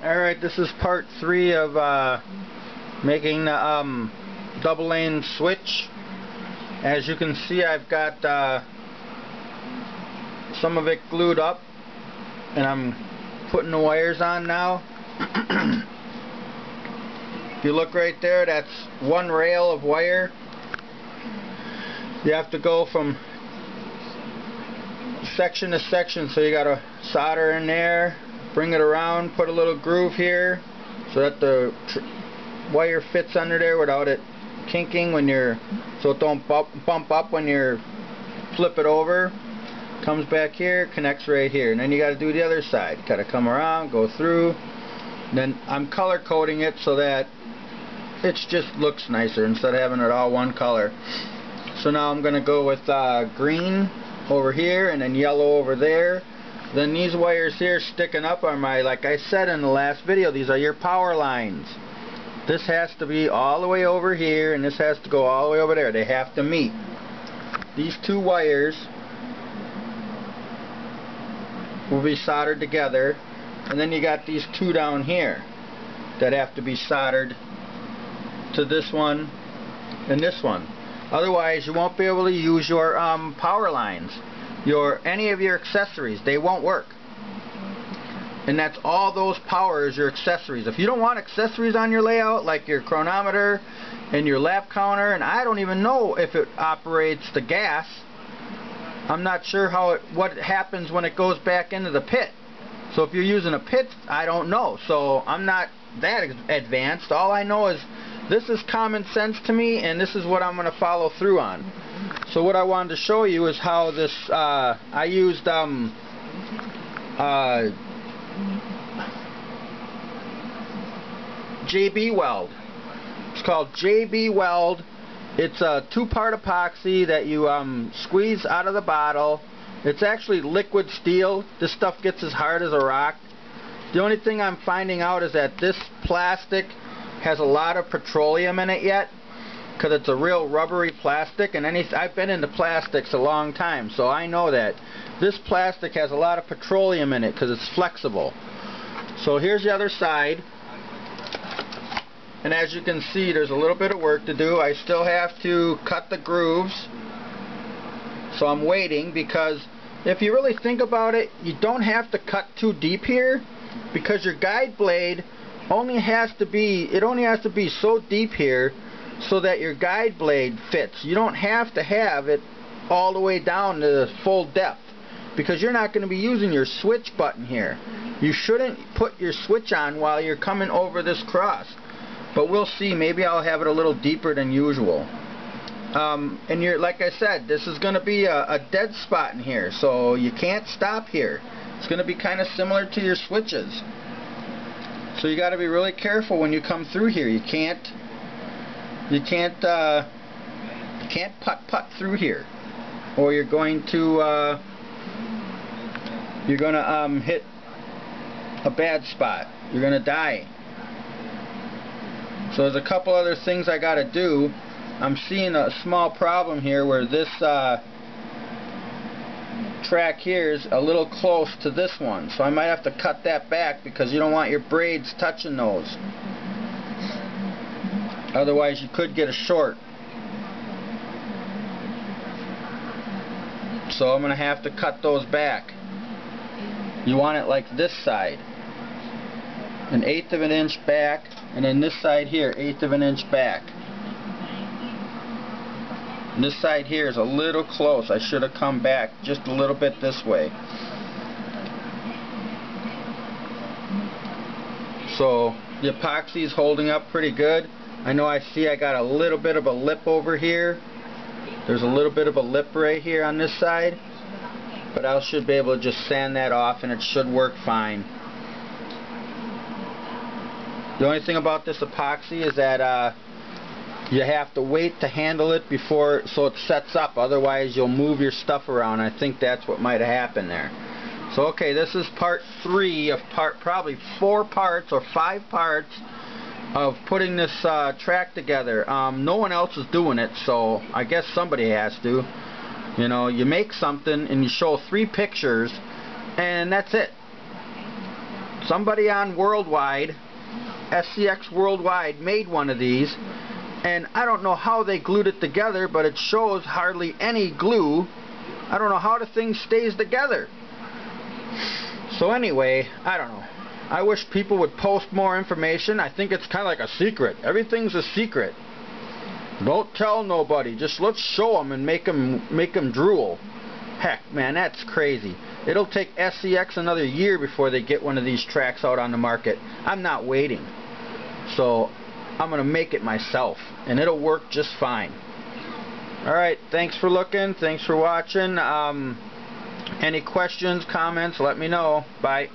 Alright, this is part 3 of making the double lane switch. As you can see, I've got some of it glued up, and I'm putting the wires on now. If you look right there, that's one rail of wire. You have to go from section to section, so you gotta solder in there, bring it around, put a little groove here so that the wire fits under there without it kinking when you're, so it don't bump up when you're flip it over. Comes back here, connects right here, and then you got to do the other side. Gotta come around, go through. Then I'm color coding it so that it just looks nicer instead of having it all one color. So now I'm gonna go with green over here and then yellow over there. Then these wires here sticking up are my, like I said in the last video, these are your power lines. This has to be all the way over here, and this has to go all the way over there. They have to meet. These two wires will be soldered together, and then you got these two down here that have to be soldered to this one and this one. Otherwise you won't be able to use your power lines, any of your accessories. They won't work. And that's all those powers, your accessories. If you don't want accessories on your layout, like your chronometer and your lap counter, and I don't even know if it operates the gas. I'm not sure what happens when it goes back into the pit. So if you're using a pit, I don't know. So I'm not that advanced. All I know is this is common sense to me, and this is what I'm going to follow through on. So what I wanted to show you is how this, I used JB Weld. It's called JB Weld. It's a 2-part epoxy that you squeeze out of the bottle. It's actually liquid steel. This stuff gets as hard as a rock. The only thing I'm finding out is that this plastic has a lot of petroleum in it yet, because it's a real rubbery plastic, and I've been into plastics a long time, so I know that this plastic has a lot of petroleum in it because it's flexible. So here's the other side, and as you can see, there's a little bit of work to do. I still have to cut the grooves, so I'm waiting, because if you really think about it, you don't have to cut too deep here, because your guide blade only has to be so deep here so that your guide blade fits. You don't have to have it all the way down to the full depth, because you're not going to be using your switch button here. You shouldn't put your switch on while you're coming over this cross, but we'll see. Maybe I'll have it a little deeper than usual. And like I said, this is going to be a dead spot in here, so you can't stop here. It's going to be kind of similar to your switches. So you got to be really careful when you come through here. You can't putt through here, or you're going to hit a bad spot. You're gonna die. So there's a couple other things I got to do. I'm seeing a small problem here where this track here is a little close to this one, so I might have to cut that back, because you don't want your braids touching those. Otherwise you could get a short. So I'm going to have to cut those back. You want it like this side, 1/8 of an inch back, and then this side here, 1/8 of an inch back. And this side here is a little close. I should have come back just a little bit this way. So the epoxy is holding up pretty good. I know I got a little bit of a lip over here. There's a little bit of a lip right here on this side, but I should be able to just sand that off and it should work fine. The only thing about this epoxy is that you have to wait to handle it so it sets up. Otherwise you'll move your stuff around. I think that's what might have happened there. So okay, this is part 3 of probably 4 parts or 5 parts of putting this track together. No one else is doing it, so I guess somebody has to. You know, you make something and you show 3 pictures and that's it. somebody on Worldwide, SCX Worldwide, made one of these, and I don't know how they glued it together, but it shows hardly any glue. I don't know how the thing stays together. So anyway, I don't know. I wish people would post more information. I think it's kind of like a secret. Everything's a secret. Don't tell nobody. Just let's show them and make them drool. Heck, man, that's crazy. It'll take SCX another year before they get one of these tracks out on the market. I'm not waiting. So I'm going to make it myself, and it'll work just fine. Alright, thanks for looking. Thanks for watching. Any questions, comments, let me know. Bye.